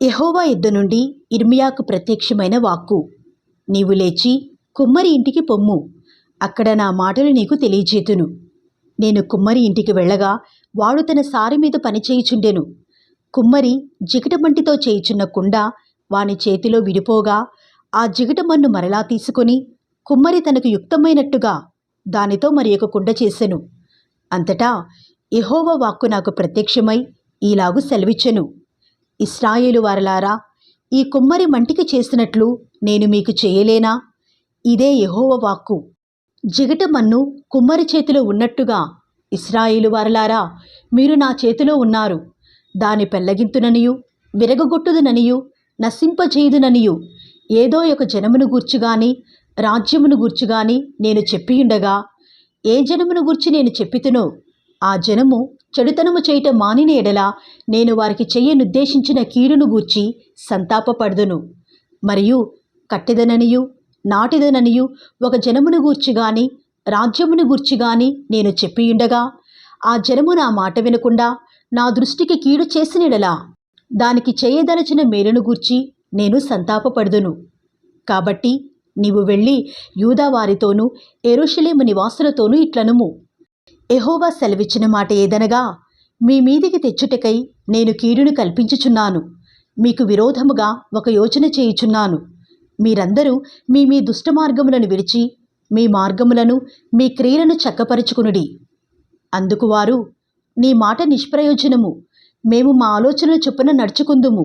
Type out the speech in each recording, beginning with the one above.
యెహోవా యొద్ద నుండి యిర్మీయాకు ప్రత్యక్షమైన వాక్కు. నీవు లేచి కుమ్మరి ఇంటికి పొమ్ము, అక్కడ నా మాటలు నీకు తెలియజేతును. నేను కుమ్మరి ఇంటికి వెళ్ళగా వాడు తన సారె మీద పనిచేయుచుండెను. కుమ్మరి జిగటమంటితో చేయుచున్న కుండ వాని చేతిలో విడిపోగా ఆ జిగటమన్ను మరలా తీసుకొని కుమ్మరి తనకు యుక్తమైనట్టుగా దానితో మరి ఒక కుండ చేసెను. అంతటా యెహోవా వాక్కు నాకు ప్రత్యక్షమై ఈలాగు సెలవిచ్చెను. ఇశ్రాయేలు వారలారా, ఈ కుమ్మరి మంటికి చేసినట్లు నేను మీకు చేయలేనా? ఇదే యెహోవా వాక్కు. జిగటమన్ను కుమ్మరి చేతిలో ఉన్నట్టుగా ఇశ్రాయేలు వారలారా, మీరు నా చేతిలో ఉన్నారు. దాని పెళ్లగింతుననియు విరగగొట్టుదుననియు నశింపజేయుదుననియు ఏదో ఒక జనమును గూర్చిగాని రాజ్యమును గూర్చిగాని నేను చెప్పియుండగా, ఏ జనమును గూర్చి నేను చెప్పితునో ఆ జనము చెడుతనము చేయటం మానిన ఎడల నేను వారికి చెయ్యనుద్దేశించిన కీడును గూర్చి సంతాపపడుదును. మరియు కట్టెదననియు నాటిదననియు ఒక జనమును గూర్చిగాని రాజ్యమును గూర్చిగాని నేను చెప్పియుండగా, ఆ జనము నా మాట వినకుండా నా దృష్టికి కీడు చేసినెడలా దానికి చేయదలచిన మేలును గూర్చి నేను సంతాపపడుదును. కాబట్టి నీవు వెళ్ళి యూదా వారితోనూ యెరూషలేము నివాసులతోనూ ఇట్లనుము, యెహోవా సెలవిచ్చిన మాట ఏదనగా, మీ మీదికి తెచ్చుటకై నేను కీడును కల్పించుచున్నాను. మీకు విరోధముగా ఒక యోచన చేయుచున్నాను. మీరందరూ మీ మీ దుష్టమార్గములను విడిచి మీ మార్గములను మీ క్రియలను చక్కపరుచుకునుడి. అందుకు వారు, నీ మాట నిష్ప్రయోజనము, మేము మా ఆలోచన చొప్పున నడుచుకుందుము,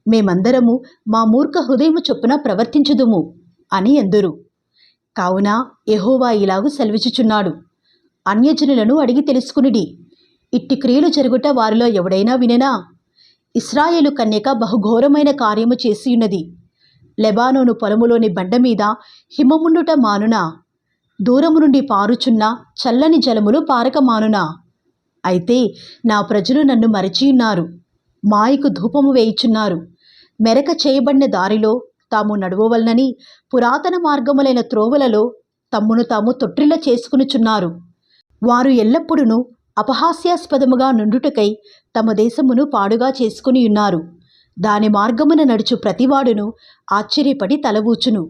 మేమందరము మా మూర్ఖ హృదయము చొప్పున ప్రవర్తించుదుము అని అందురు. కావున యెహోవా ఇలాగు సెలవిచ్చుచున్నాడు, అన్యజనులను అడిగి తెలుసుకునిడి, ఇట్టి క్రియలు జరుగుట వారిలో ఎవడైనా వినెనా? ఇశ్రాయేలు కన్యక బహుఘోరమైన కార్యము చేసియున్నది. లెబానోను పొలములోని బండ మీద హిమముండుట మానునా? దూరము నుండి పారుచున్న చల్లని జలములు పారక మానునా? అయితే నా ప్రజలు నన్ను మరచియున్నారు, మాయకు ధూపము వేయుచున్నారు. మెరక చేయబడిన దారిలో తాము నడువవలనని పురాతన మార్గములైన త్రోవలలో తమ్మును తాము తొట్టిల్ల చేసుకునుచున్నారు. వారు ఎల్లప్పుడూ అపహాస్యాస్పదముగా నుండుటకై తమ దేశమును పాడుగా చేసుకుని ఉన్నారు. దాని మార్గమున నడుచు ప్రతివాడును ఆశ్చర్యపడి తలవూచును.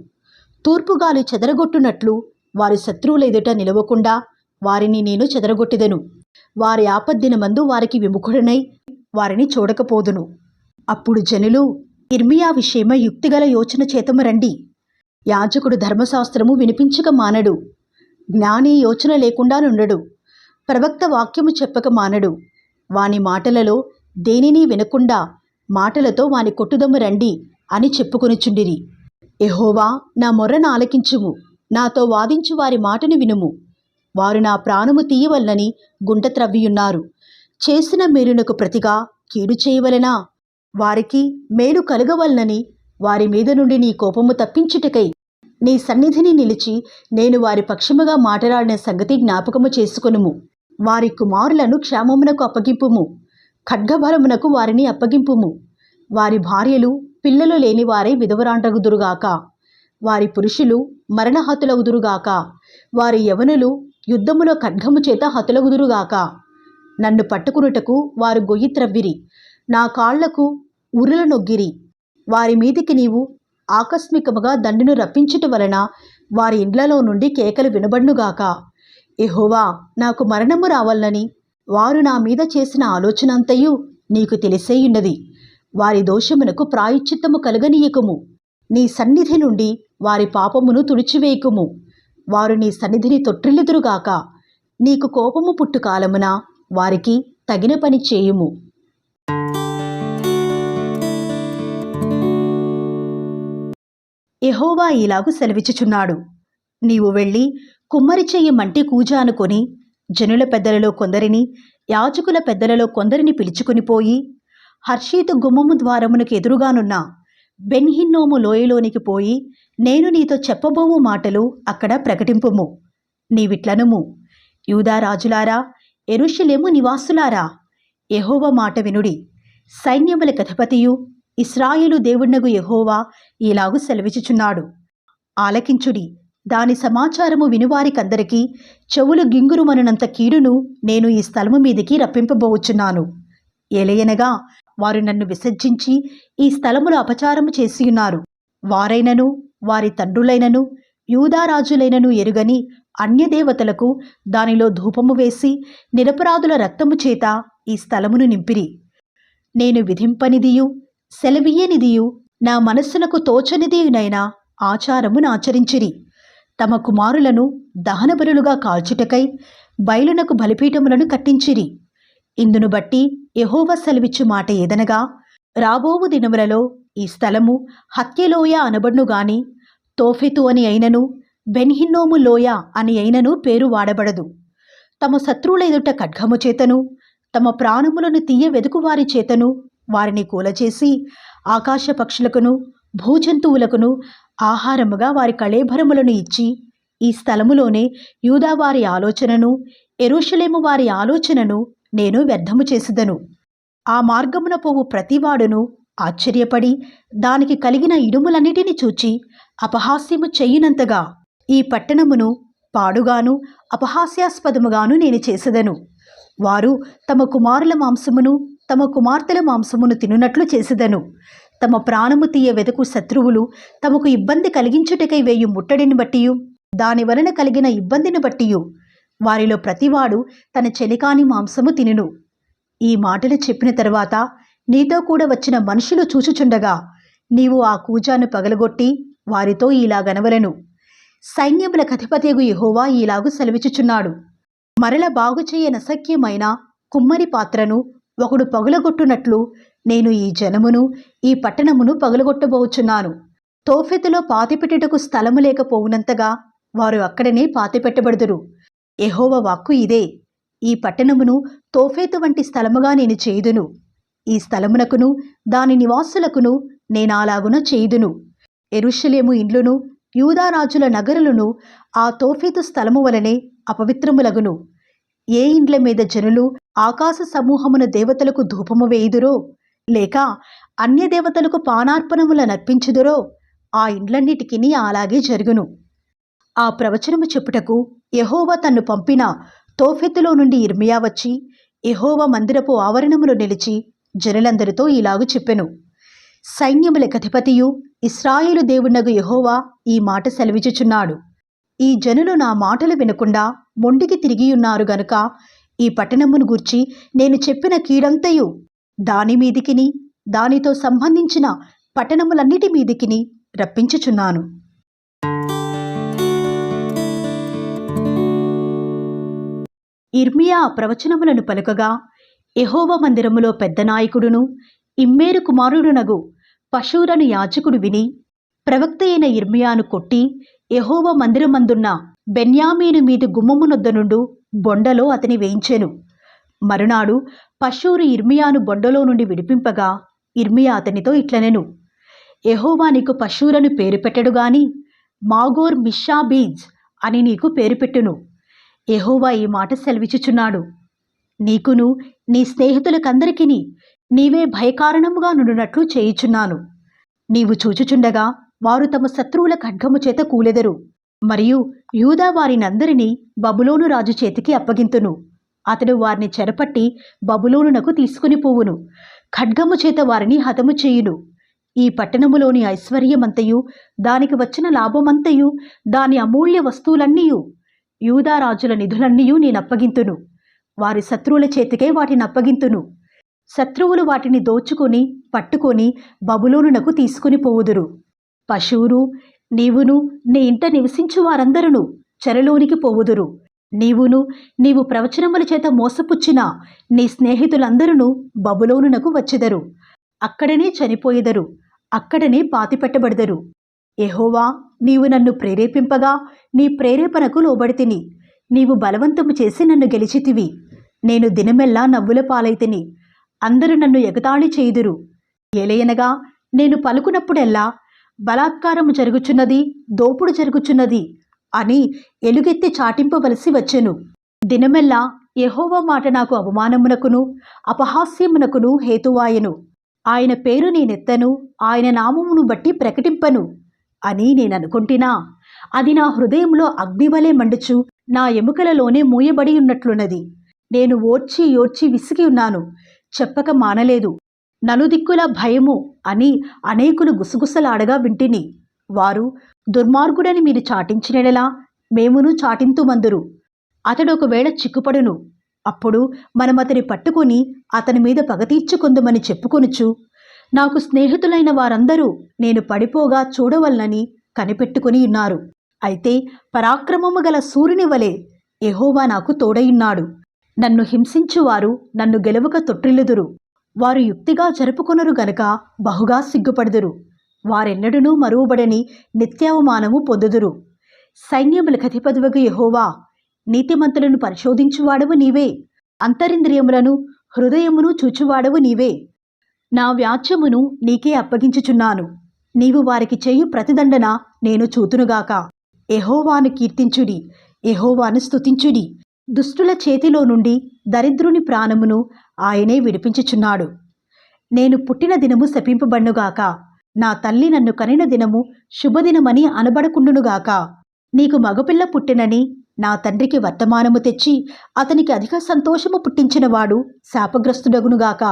తూర్పుగాలి చెదరగొట్టునట్లు వారి శత్రువుల ఎదుట నిలవకుండా వారిని నేను చెదరగొట్టెదను. వారి ఆపద్దినమందు వారికి విముఖుడనై వారిని చూడకపోదును. అప్పుడు జనులు, యిర్మీయా విషయమై యుక్తిగల యోచన చేతము రండి. యాజకుడు ధర్మశాస్త్రము వినిపించక మానడు, జ్ఞాని యోచన లేకుండా నుండడు, ప్రవక్త వాక్యము చెప్పక మానడు. వాని మాటలలో దేనిని వినకుండా మాటలతో వాని కొట్టుదము రండి అని చెప్పుకొనిచుండిరి. యెహోవా, నా మొర్రను ఆలకించుము, నాతో వాదించు వారి మాటను వినుము. వారు నా ప్రాణము తీయవలనని గుంట త్రవ్వియున్నారు. చేసిన మేలునకు ప్రతిగా కీడు చేయవలెనా? వారికి మేలు కలుగవలనని వారి మీద నుండి నీ కోపము తప్పించుటకై నీ సన్నిధిని నిలిచి నేను వారి పక్షముగా మాట్లాడిన సంగతి జ్ఞాపకము చేసుకొనుము. వారి కుమారులను క్షేమమునకు అప్పగింపుము, ఖడ్గబలమునకు వారిని అప్పగింపుము. వారి భార్యలు పిల్లలు లేని వారై విధవరాండ్రగుదురుగాక. వారి పురుషులు మరణహతులగుదురుగాక. వారి యవనులు యుద్ధములో ఖడ్గము చేత హతులగుదురుగాక. నన్ను పట్టుకునుటకు వారు గొయ్యి త్రవ్విరి, నా కాళ్లకు ఉరుల నొగ్గిరి. వారి మీదికి నీవు ఆకస్మికముగా దండును రప్పించుట వలన వారి ఇండ్లలో నుండి కేకలు వినబడునుగాక. యెహోవా, నాకు మరణము రావాలని వారు నా మీద చేసిన ఆలోచన అంతయు నీకు తెలిసేయున్నది. వారి దోషమునకు ప్రాయశ్చిత్తము కలుగనీయకుము. నీ సన్నిధి నుండి వారి పాపమును తుడిచివేయకుము. వారు నీ సన్నిధిని తొట్టిల్లుదురుగాక. నీకు కోపము పుట్టు కాలమున వారికి తగిన పని చేయుము. యెహోవా ఇలాగు సెలవిచ్చుచున్నాడు, నీవు వెళ్ళి కుమ్మరి చెయ్యి మంటి కూజ అనుకొని జనుల పెద్దలలో కొందరిని యాజకుల పెద్దలలో కొందరిని పిలుచుకుని పోయి హర్షీతు గుమ్మము ద్వారమునకు ఎదురుగానున్న బెన్ హిన్నోము లోయలోనికి పోయి నేను నీతో చెప్పబోవు మాటలు అక్కడ ప్రకటింపుము. నీవిట్లనుము, యూదా రాజులారా, యెరూషలేము నివాసులారా, యెహోవా మాట వినుడి. సైన్యములకు అధిపతియు ఇశ్రాయేలు దేవుడగు యెహోవా ఇలాగు సెలవిచ్చుచున్నాడు, ఆలకించుడి. దాని సమాచారము వినువారికందరికీ చెవులు గింగురుమనునంత కీడును నేను ఈ స్థలము మీదికి రప్పింపబోచున్నాను. ఎలయనగా వారు నన్ను విసర్జించి ఈ స్థలములో అపచారము చేసియున్నారు. వారైనను వారి తండ్రులైనను యూదారాజులైనను ఎరుగని అన్యదేవతలకు దానిలో ధూపము వేసి నిరపరాధుల రక్తము చేత ఈ స్థలమును నింపిరి. నేను విధింపనిదియు సెలవీయనిదియు నా మనస్సునకు తోచనిదియునైన ఆచారమును ఆచరించిరి. తమ కుమారులను దహనబలులుగా కాల్చుటకై బయలునకు బలిపీఠములను కట్టించిరి. ఇందును బట్టి యెహోవా సెలవిచ్చు మాట ఏదనగా, రాబోవు దినములలో ఈ స్థలము హత్యలోయ అనబడును గాని తోఫెతు అని అయినను బెన్హిన్నోము లోయ అని అయినను పేరు వాడబడదు. తమ శత్రువుల ఎదుట ఖడ్గము చేతను తమ ప్రాణములను తీయ వెదుకువారి చేతను వారిని కూలచేసి ఆకాశ పక్షులకును భూజంతువులకును ఆహారముగా వారి కళేభరములను ఇచ్చి ఈ స్థలములోనే యూదావారి ఆలోచనను యెరూషలేము వారి ఆలోచనను నేను వ్యర్థము చేసిదను. ఆ మార్గమున పోవు ప్రతివాడును ఆశ్చర్యపడి దానికి కలిగిన ఇడుములన్నిటిని చూచి అపహాస్యము చెయ్యునంతగా ఈ పట్టణమును పాడుగాను అపహాస్యాస్పదముగాను నేను చేసెదను. వారు తమ కుమారుల మాంసమును తమ కుమార్తెల మాంసమును తినునట్లు చేసెదను. తమ ప్రాణము తీయ వెదకు శత్రువులు తమకు ఇబ్బంది కలిగించుటకై వేయు ముట్టడిని బట్టియు దాని వలన కలిగిన ఇబ్బందిని బట్టియు వారిలో ప్రతివాడు తన చెలికాని మాంసము తినును. ఈ మాటలు చెప్పిన తరువాత నీతో కూడా వచ్చిన మనుషులు చూచుచుండగా నీవు ఆ కూజాను పగలగొట్టి వారితో ఇలాగనవలెను, సైన్యములకు అధిపతియగు యెహోవా ఈలాగు సెలవిచ్చుచున్నాడు, మరల బాగుచేయ నశక్యమైన కుమ్మరి పాత్రను ఒకడు పగులగొట్టునట్లు నేను ఈ జనమును ఈ పట్టణమును పగులగొట్టబోచున్నాను. తోఫెతులో పాతిపెట్టుటకు స్థలము లేకపోవునంతగా వారు అక్కడనే పాతిపెట్టబడుదురు. యెహోవా వాక్కు ఇదే. ఈ పట్టణమును తోఫెతు వంటి స్థలముగా నేను చేయుదును. ఈ స్థలమునకును దాని నివాసులకును నేనాలాగున చేయుదును. యెరూషలేము ఇండ్లును యూదారాజుల నగరులను ఆ తోఫెతు స్థలము వలనే అపవిత్రములగును. ఏ ఇండ్ల మీద జనులు ఆకాశ సమూహమున దేవతలకు ధూపము వేయుదురో లేక అన్య దేవతలకు పానార్పణముల నర్పించుదురో ఆ ఇండ్లన్నిటికీ అలాగే జరుగును. ఆ ప్రవచనము చెప్పుటకు యెహోవా తన్ను పంపిన తోఫెతులో నుండి ఇర్మియా వచ్చి యెహోవా మందిరపు ఆవరణములో నిలిచి జనులందరితో ఇలాగు చెప్పెను, సైన్యములకు అధిపతియు ఇశ్రాయేలు దేవునగు యెహోవా ఈ మాట సెలవిచ్చుచున్నాడు, ఈ జనులు నా మాటలు వినకుండా మొండికి తిరిగియున్నారు గనుక ఈ పట్టణమును గూర్చి నేను చెప్పిన కీడంతయు దాని మీదికిని దానితో సంబంధించిన పట్టణములన్నిటి మీదికిని రప్పించుచున్నాను. ఇర్మియా ప్రవచనములను పలుకగా యెహోవా మందిరములో పెద్ద నాయకుడును ఇమ్మేరు కుమారుడునగు పషూరను యాజకుడు విని ప్రవక్త అయిన ఇర్మియాను కొట్టి యెహోవా మందిరమందున్న బెన్యామీను మీది గుమ్మమునొద్ద నుండు బొండలో అతని వేయించెను. మరునాడు పషూరు ఇర్మియాను బొండలో నుండి విడిపింపగా ఇర్మియా అతనితో ఇట్లనెను, యెహోవా నీకు పషూరను పేరు పెట్టడు గాని మాగోర్ మిషాబీజ్ అని నీకు పేరు పెట్టును. యెహోవా ఈ మాట సెలవిచ్చుచున్నాడు, నీకును నీ స్నేహితులకందరికీ నీవే భయకారణముగా నుండునట్లు చేయుచున్నాను. నీవు చూచుచుండగా వారు తమ శత్రువుల ఖడ్గము చేత కూలెదరు. మరియు యూదా వారినందరినీ బబులోను రాజు చేతికి అప్పగింతును. అతడు వారిని చెరపట్టి బబులోనునకు తీసుకుని పోవును. ఖడ్గము చేత వారిని హతము చేయును. ఈ పట్టణములోని ఐశ్వర్యమంతయు దానికి వచ్చిన లాభమంతయు దాని అమూల్య వస్తువులన్నీయు యూదా రాజుల నిధులన్నీయు నేనప్పగింతును. వారి శత్రువుల చేతికే వాటిని అప్పగింతును. శత్రువులు వాటిని దోచుకొని పట్టుకొని బబులోనునకు తీసుకుని పోవుదురు. పషూరు నీవును నీ ఇంట నివసించు వారందరూ చెరలోనికి పోవుదురు. నీవు ప్రవచనముల చేత మోసపుచ్చిన నీ స్నేహితులందరూ బబులోనునకు వచ్చెదరు. అక్కడనే చనిపోయెదరు, అక్కడనే పాతిపెట్టబడెదరు. యెహోవా నీవు నన్ను ప్రేరేపింపగా నీ ప్రేరేపణకు లోబడితిని. నీవు బలవంతము చేసి నన్ను గెలిచితివి. నేను దినమెల్లా నవ్వుల పాలైతిని. అందరూ నన్ను ఎగతాళి చేయుదురు. ఏలయనగా నేను పలుకునప్పుడెల్లా బలాత్కారము జరుగుచున్నది, దోపుడు జరుగుచున్నది అని ఎలుగెత్తి చాటింపవలసి వచ్చెను. దినమెల్లా యెహోవా మాట నాకు అవమానమునకును అపహాస్యమునకును హేతువాయెను. ఆయన పేరు నేనెత్తను, ఆయన నామమును బట్టి ప్రకటింపను అని నేననుకుంటున్నా. అది నా హృదయంలో అగ్నివలే మండుచు నా ఎముకలలోనే మూయబడి ఉన్నట్లున్నది. నేను ఓర్చి విసిగి ఉన్నాను, చెప్పక మానలేదు. నలుదిక్కుల భయము అని అనేకులు గుసగుసలాడగా వింటిని. వారు, దుర్మార్గుడని మీరు చాటించినెడలా మేమును చాటింతుమందురు. అతడు ఒకవేళ చిక్కుపడును, అప్పుడు మనమతని పట్టుకుని అతని మీద పగ తీర్చుకుందుమని చెప్పుకొనుచు, నాకు స్నేహితులైన వారందరూ నేను పడిపోగా చూడవలనని కనిపెట్టుకుని ఉన్నారు. అయితే పరాక్రమము గల సూర్యుని వలె యెహోవా నాకు తోడయున్నాడు. నన్ను హింసించువారు నన్ను గెలవక తొట్టిల్లుదురు. వారు యుక్తిగా జరుపుకొనరు గనుక బహుగా సిగ్గుపడుదురు. వారెన్నడూనూ మరువబడని నిత్యావమానము పొందుదురు. సైన్యములకు అధిపతివగు యెహోవా, నీతిమంతులను పరిశోధించువాడవు నీవే, అంతరింద్రియములను హృదయమును చూచువాడవు నీవే. నా వ్యాజ్యమును నీకే అప్పగించుచున్నాను. నీవు వారికి చేయు ప్రతిదండన నేను చూతునుగాక. యెహోవాను కీర్తించుడి, యెహోవాను స్తుతించుడి. దుష్టుల చేతిలో నుండి దరిద్రుని ప్రాణమును ఆయనే విడిపించుచున్నాడు. నేను పుట్టిన దినము శపింపబడునుగాక. నా తల్లి నన్ను కనిన దినము శుభదినమని అనబడకుండునుగాక. నీకు మగపిల్ల పుట్టినని నా తండ్రికి వర్తమానము తెచ్చి అతనికి అధిక సంతోషము పుట్టించినవాడు శాపగ్రస్తుడగునుగాక.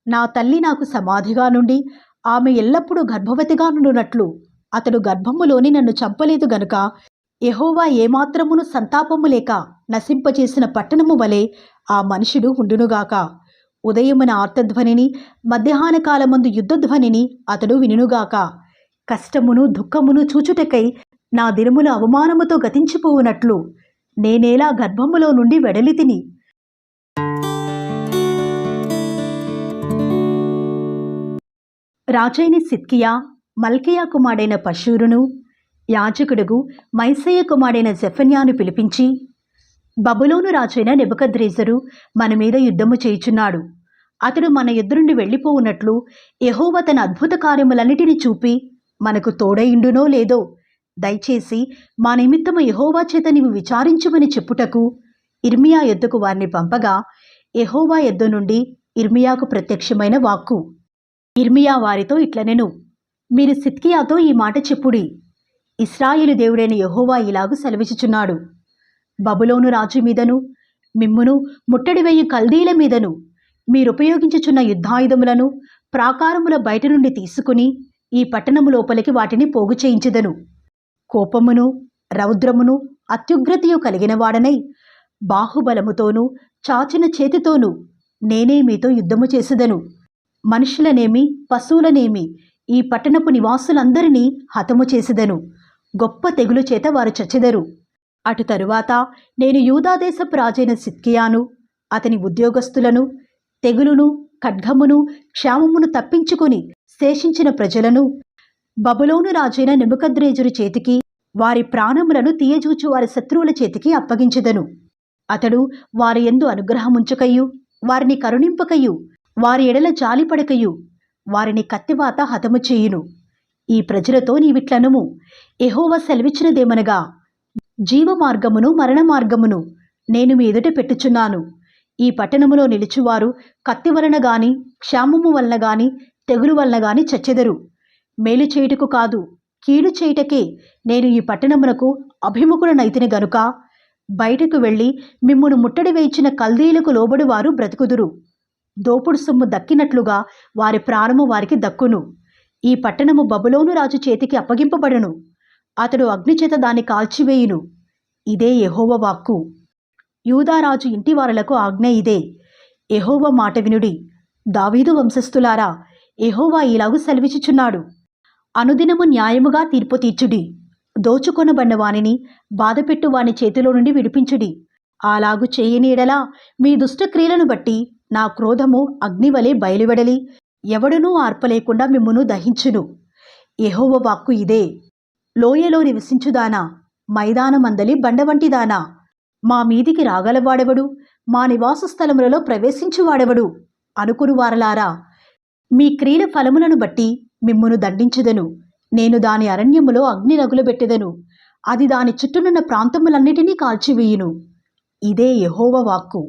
నా తల్లి నాకు సమాధిగా నుండి ఆమె ఎల్లప్పుడూ గర్భవతిగా నుండునట్లు అతడు గర్భములోని నన్ను చంపలేదు గనుక యెహోవా ఏమాత్రమును సంతాపము లేక నశింపచేసిన పట్టణము వలె ఆ మనుషుడు ఉండునుగాక. ఉదయమున ఆర్తధ్వనిని, మధ్యాహ్న కాలమందు యుద్ధధ్వనిని అతడు వినుగాక. కష్టమును దుఃఖమును చూచుటకై నా దినముల అవమానముతో గతించిపోవునట్లు నేనేలా గర్భములో నుండి వెడలితిని. రాజైన సిద్కియా మల్కియా కుమారుడైన పషూరును, యాజకుడుగు మైసయ్య కుమారుడైన జెఫన్యాను పిలిపించి, బబులోను రాజైన నెబుకద్రెజరు మన మీద యుద్ధము చేయుచున్నాడు. అతడు మన ఎదురుండి వెళ్ళిపోవునట్లు యెహోవా తన అద్భుత కార్యములన్నిటినీ చూపి మనకు తోడైండునో లేదో దయచేసి మా నిమిత్తము యెహోవా చేత నీవు విచారించుమని చెప్పుటకు ఇర్మియా యొద్దకు వారిని పంపగా, యెహోవా యొద్ద నుండి ఇర్మియాకు ప్రత్యక్షమైన వాక్కు. ఇర్మియా వారితో ఇట్లనెను, మీరు సిద్కియాతో ఈ మాట చెప్పుడి. ఇశ్రాయేలు దేవుడైన యెహోవా ఇలాగు సెలవిచ్చుచున్నాడు, బబులోను రాజు మీదను మిమ్మును ముట్టడి వేయు కల్దీల మీదను మీరుపయోగించుచున్న యుద్ధాయుధములను ప్రాకారముల బయట నుండి తీసుకుని ఈ పట్టణము లోపలికి వాటిని పోగు చేయించెదను. కోపమును రౌద్రమును అత్యుగ్రతయు కలిగిన వాడనై బాహుబలముతోనూ చాచిన చేతితోనూ నేనే మీతో యుద్ధము చేసెదను. మనుషులనేమి పశువులనేమి ఈ పట్టణపు నివాసులందరినీ హతము చేసెదను. గొప్ప తెగులు చేత వారు చచ్చెదరు. అటు తరువాత నేను యూదాదేశపు రాజైన సిద్కియాను, అతని ఉద్యోగస్తులను, తెగులును ఖడ్గమును క్షామమును తప్పించుకొని శేషించిన ప్రజలను బబులోను రాజైన నెబుకద్రెజరు చేతికి, వారి ప్రాణములను తీయజూచు వారి శత్రువుల చేతికి అప్పగించెదను. అతడు వారి యందు అనుగ్రహముంచకయు, వారిని కరుణింపకయు, వారి ఎడల జాలిపడకయు, వారిని కత్తివాత హతము చేయును. ఈ ప్రజలతో నీవిట్లనుము, యెహోవా సెలవిచ్చినదేమనగా, జీవ మార్గమును మరణ మార్గమును నేను మీ ఎదుట పెట్టుచున్నాను. ఈ పట్టణములో నిలిచువారు కత్తి వలన గాని, క్షామము వలన గాని, తెగులు వలన గాని చచ్చెదరు. మేలు చేయుటకు కాదు, కీడు చేయుటకే నేను ఈ పట్టణమునకు అభిముఖుడనైతిని గనుక బయటకు వెళ్ళి మిమ్మును ముట్టడి వేయించిన కల్దీయులకు లోబడి వారు బ్రతుకుదురు. దోపుడు సొమ్ము దక్కినట్లుగా వారి ప్రాణము వారికి దక్కును. ఈ పట్టణము బబులోను రాజు చేతికి అప్పగింపబడును. అతడు అగ్నిచేత దాన్ని కాల్చివేయును. ఇదే యెహోవా వాక్కు. యూదారాజు ఇంటివారులకు ఆజ్ఞ ఇదే. యెహోవా మాట వినుడి. దావీదు వంశస్థులారా, యెహోవా ఇలాగు సెలవిచ్చుచున్నాడు, అనుదినము న్యాయముగా తీర్పు తీర్చుడి. దోచుకొనబడిన వానిని, బాధపెట్టు వాని చేతిలో నుండి విడిపించుడి. అలాగు చేయని ఎడల మీ దుష్టక్రియలను బట్టి నా క్రోధము అగ్నివలే బయలువెడలి ఎవడునూ ఆర్పలేకుండా మిమ్మును దహించును. యెహోవా వాక్కు ఇదే. లోయలో నివసించుదానా, మైదానమందలి బండవంటిదానా, మా మీదికి రాగలవాడెవడు, మా నివాస స్థలములలో ప్రవేశించువాడెవడు అనుకుని వారలారా, మీ క్రియల ఫలములను బట్టి మిమ్మును దండించెదను. నేను దాని అరణ్యములో అగ్ని రగులబెట్టెదను. అది దాని చుట్టూనున్న ప్రాంతములన్నిటినీ కాల్చివేయును. ఇదే యెహోవా వాక్కు.